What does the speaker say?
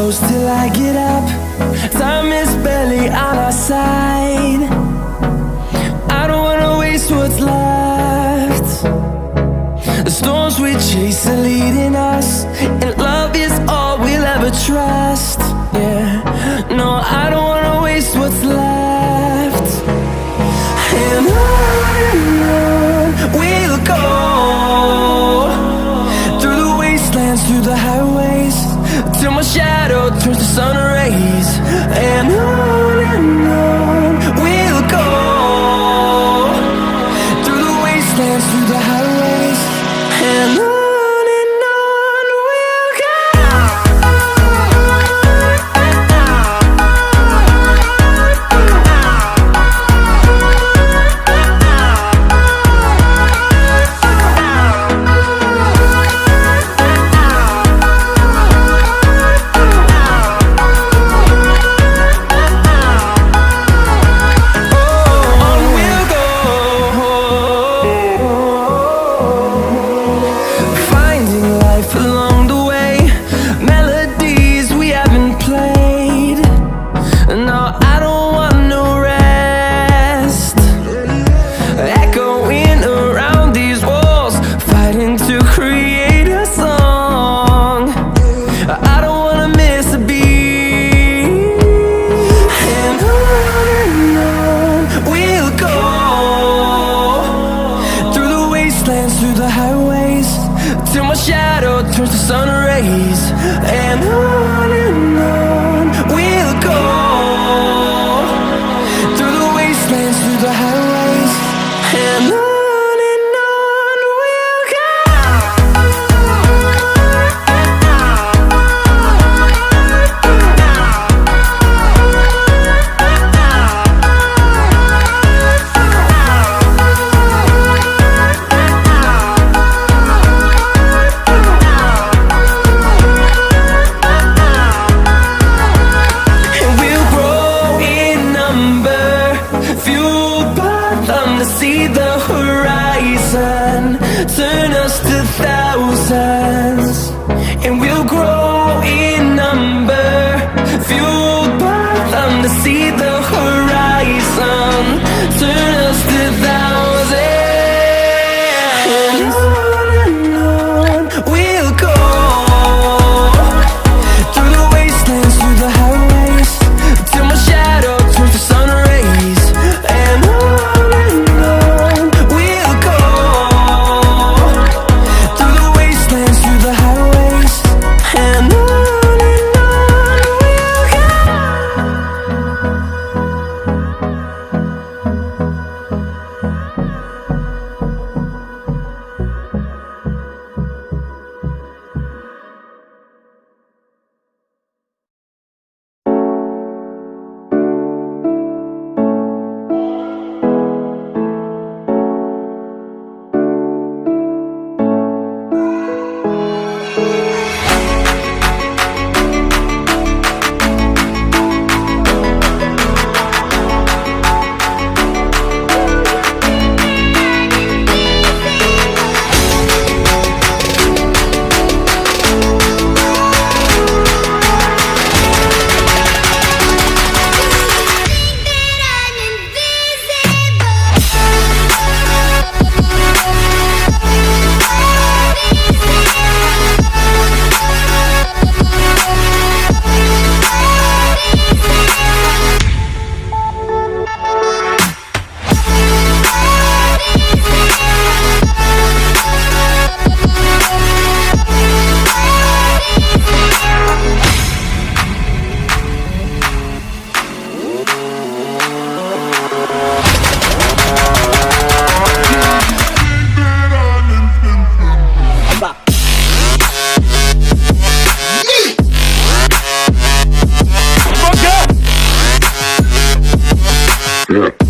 close till I get up. Time is barely on our side. I don't wanna waste what's left. The storms we chase are leading us, and love is all we'll ever trust. Yeah, no, I don't wanna waste what's left. And on we'll go, through the wastelands, through the highways, till my shadow turns to sun rays. And on we'll go, through the wastelands, through the highways, and on we'll go. Through the highways, till my shadow turns to sun rays. And on we'll go, through the wastelands, through the highways, and on we'll go. See the horizon turn us to thousands, and we'll grow in number, fueled by them. To see the horizon turn us to thousands, and on we'll go, through the wastelands, through the highways, till my shadow turns to sun rays. And Yeah.